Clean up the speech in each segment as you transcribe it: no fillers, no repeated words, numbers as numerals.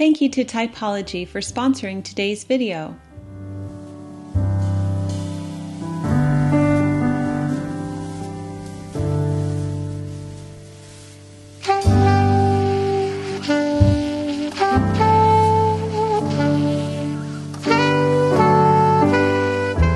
Thank you to Typology for sponsoring today's video.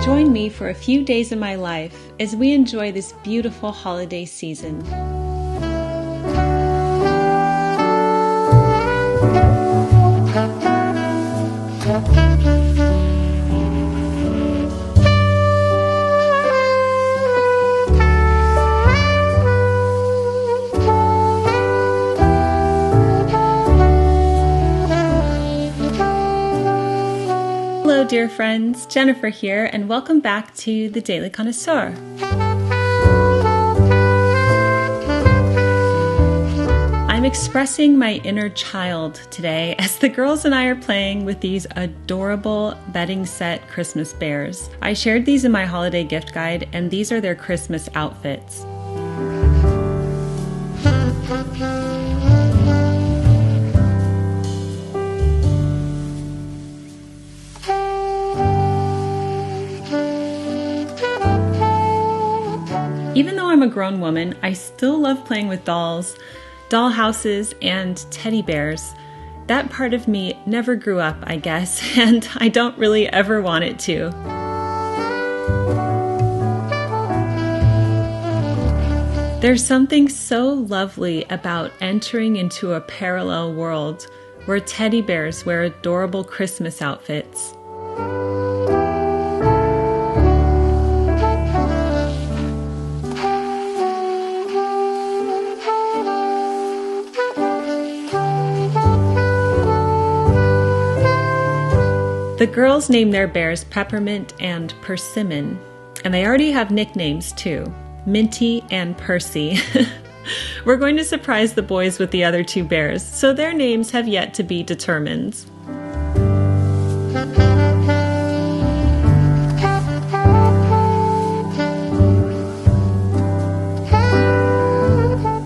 Join me for a few days of my life as we enjoy this beautiful holiday season. Hello dear friends, Jennifer here, and welcome back to the Daily Connoisseur. I'm expressing my inner child today as the girls and I are playing with these adorable bedding set Christmas bears. I shared these in my holiday gift guide, and these are their Christmas outfits. Even though I'm a grown woman, I still love playing with dolls, doll houses, and teddy bears. That part of me never grew up, I guess, and I don't really ever want it to. There's something so lovely about entering into a parallel world where teddy bears wear adorable Christmas outfits. The girls name their bears Peppermint and Persimmon, and they already have nicknames too, Minty and Percy. We're going to surprise the boys with the other two bears, so their names have yet to be determined.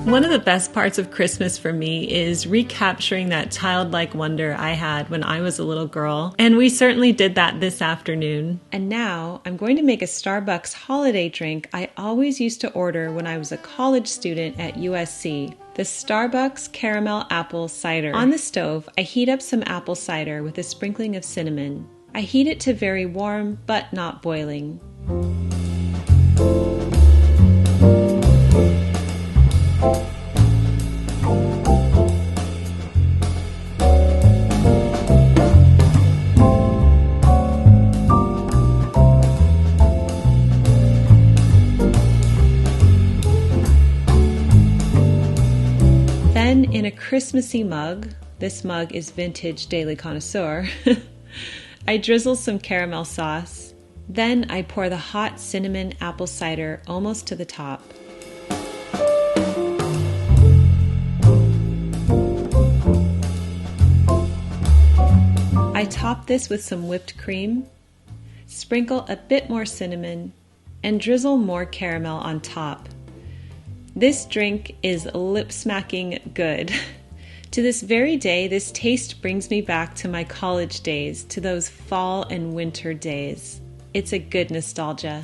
One of the best parts of Christmas for me is recapturing that childlike wonder I had when I was a little girl, and we certainly did that this afternoon. And now I'm going to make a Starbucks holiday drink I always used to order when I was a college student at USC, the Starbucks Caramel Apple Cider. On the stove, I heat up some apple cider with a sprinkling of cinnamon. I heat it to very warm, but not boiling. Then, in a Christmassy mug, this mug is vintage Daily Connoisseur, I drizzle some caramel sauce. Then I pour the hot cinnamon apple cider almost to the top. I top this with some whipped cream, sprinkle a bit more cinnamon, and drizzle more caramel on top. This drink is lip-smacking good. To this very day, this taste brings me back to my college days, to those fall and winter days. It's a good nostalgia.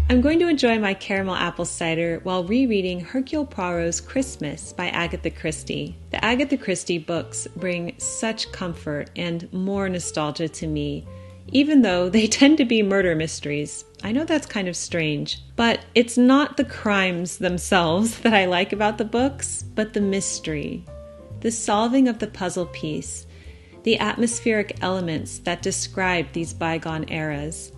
I'm going to enjoy my caramel apple cider while rereading Hercule Poirot's Christmas by Agatha Christie. The Agatha Christie books bring such comfort and more nostalgia to me, even though they tend to be murder mysteries. I know that's kind of strange, but it's not the crimes themselves that I like about the books, but the mystery, the solving of the puzzle piece, the atmospheric elements that describe these bygone eras,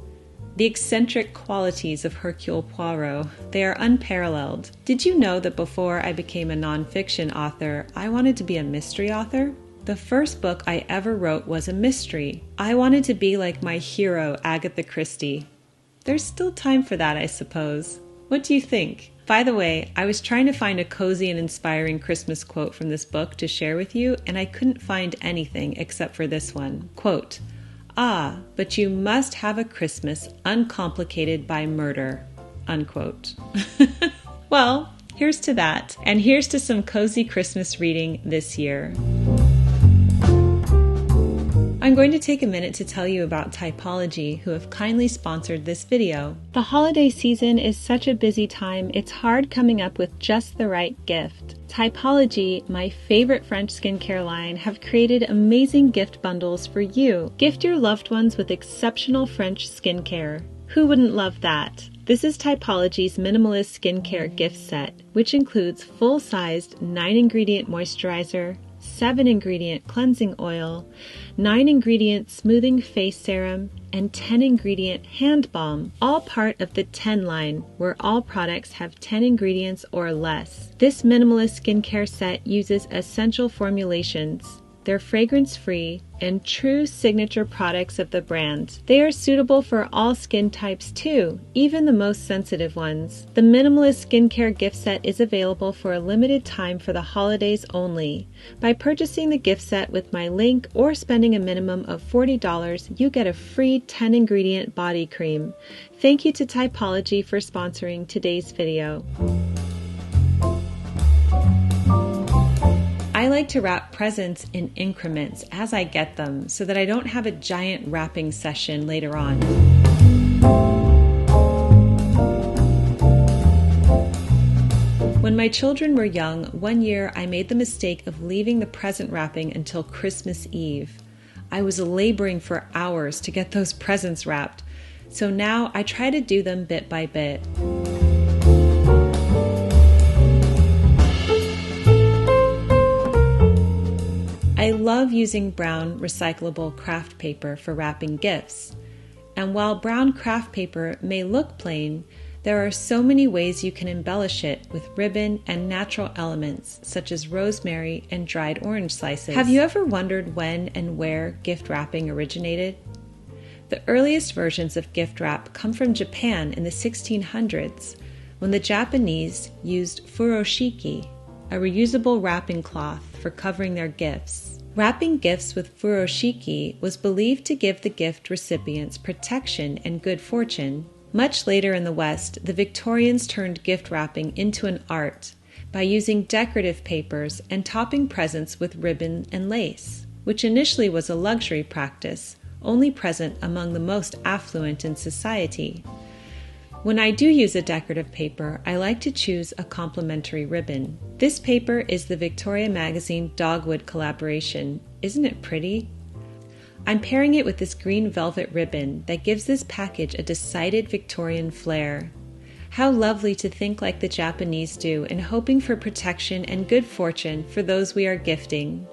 the eccentric qualities of Hercule Poirot. They are unparalleled. Did you know that before I became a nonfiction author, I wanted to be a mystery author? The first book I ever wrote was a mystery. I wanted to be like my hero, Agatha Christie. There's still time for that, I suppose. What do you think? By the way, I was trying to find a cozy and inspiring Christmas quote from this book to share with you, and I couldn't find anything except for this one. Quote, "Ah, but you must have a Christmas uncomplicated by murder." Unquote. Well, Here's to that, and here's to some cozy Christmas reading this year. I'm going to take a minute to tell you about Typology, who have kindly sponsored this video. The holiday season is such a busy time, it's hard coming up with just the right gift. Typology, my favorite French skincare line, have created amazing gift bundles for you. Gift your loved ones with exceptional French skincare. Who wouldn't love that? This is Typology's minimalist skincare gift set, which includes full-sized 9-ingredient moisturizer, 7-ingredient cleansing oil, 9-ingredient smoothing face serum, and 10-ingredient hand balm, all part of the 10 line, where all products have 10 ingredients or less. This minimalist skincare set uses essential formulations. They're fragrance-free and true signature products of the brand. They are suitable for all skin types too, even the most sensitive ones. The minimalist skincare gift set is available for a limited time for the holidays only. By purchasing the gift set with my link or spending a minimum of $40, you get a free 10-ingredient body cream. Thank you to Typology for sponsoring today's video. I like to wrap presents in increments as I get them so that I don't have a giant wrapping session later on. When my children were young, one year I made the mistake of leaving the present wrapping until Christmas Eve. I was laboring for hours to get those presents wrapped, so now I try to do them bit by bit. I love using brown recyclable craft paper for wrapping gifts. And while brown craft paper may look plain, there are so many ways you can embellish it with ribbon and natural elements such as rosemary and dried orange slices. Have you ever wondered when and where gift wrapping originated? The earliest versions of gift wrap come from Japan in the 1600s, when the Japanese used furoshiki, a reusable wrapping cloth, for covering their gifts. Wrapping gifts with furoshiki was believed to give the gift recipients protection and good fortune. Much later in the West, the Victorians turned gift wrapping into an art by using decorative papers and topping presents with ribbon and lace, which initially was a luxury practice, only present among the most affluent in society. When I do use a decorative paper, I like to choose a complementary ribbon. This paper is the Victoria Magazine Dogwood collaboration. Isn't it pretty? I'm pairing it with this green velvet ribbon that gives this package a decided Victorian flair. How lovely to think like the Japanese do and hoping for protection and good fortune for those we are gifting.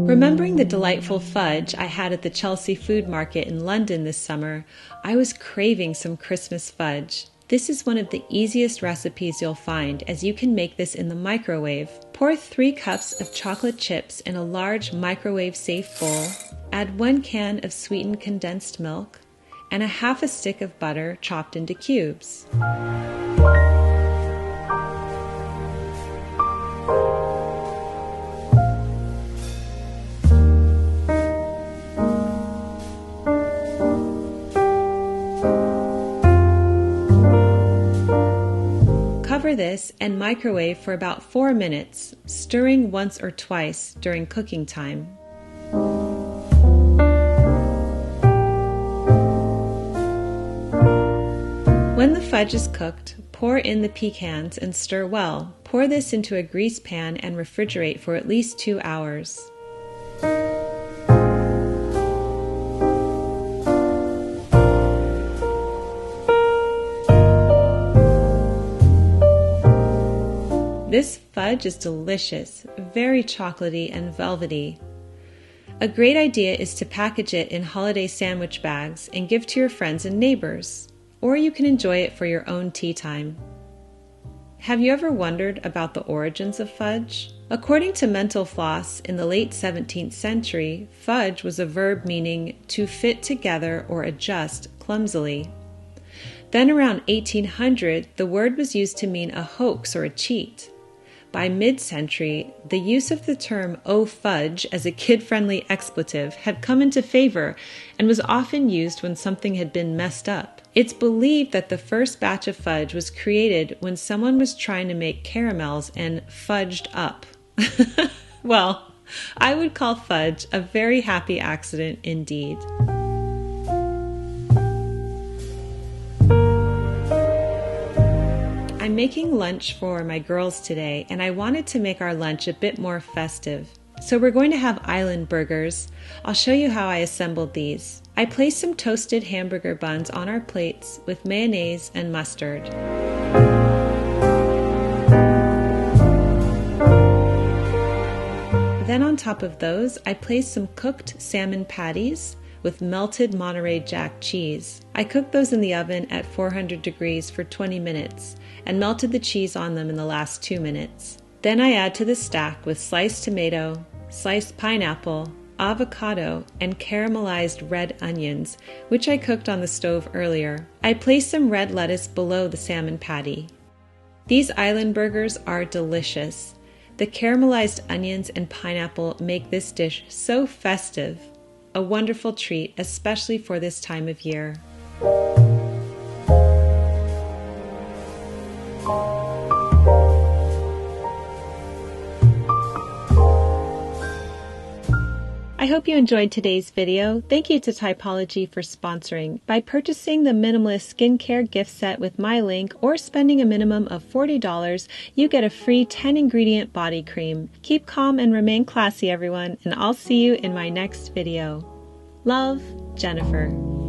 Remembering the delightful fudge I had at the Chelsea Food Market in London this summer, I was craving some Christmas fudge. This is one of the easiest recipes you'll find, as you can make this in the microwave. Pour 3 cups of chocolate chips in a large microwave-safe bowl. Add 1 can of sweetened condensed milk and a half a stick of butter chopped into cubes. Cover this and microwave for about 4 minutes, stirring once or twice during cooking time. When the fudge is cooked, pour in the pecans and stir well. Pour this into a greased pan and refrigerate for at least 2 hours. This fudge is delicious, very chocolatey and velvety. A great idea is to package it in holiday sandwich bags and give to your friends and neighbors, or you can enjoy it for your own tea time. Have you ever wondered about the origins of fudge? According to Mental Floss, in the late 17th century, fudge was a verb meaning to fit together or adjust clumsily. Then around 1800, the word was used to mean a hoax or a cheat. By mid-century, the use of the term "oh fudge" as a kid-friendly expletive had come into favor and was often used when something had been messed up. It's believed that the first batch of fudge was created when someone was trying to make caramels and fudged up. Well, I would call fudge a very happy accident indeed. I'm making lunch for my girls today, and I wanted to make our lunch a bit more festive. So we're going to have island burgers. I'll show you how I assembled these. I placed some toasted hamburger buns on our plates with mayonnaise and mustard. Then on top of those, I placed some cooked salmon patties with melted Monterey Jack cheese. I cooked those in the oven at 400 degrees for 20 minutes and melted the cheese on them in the last 2 minutes. Then I add to the stack with sliced tomato, sliced pineapple, avocado, and caramelized red onions, which I cooked on the stove earlier. I placed some red lettuce below the salmon patty. These island burgers are delicious. The caramelized onions and pineapple make this dish so festive. A wonderful treat, especially for this time of year. I hope you enjoyed today's video. Thank you to Typology for sponsoring. By purchasing the Minimalist Skincare gift set with my link or spending a minimum of $40, you get a free 10-ingredient body cream. Keep calm and remain classy, everyone, and I'll see you in my next video. Love, Jennifer.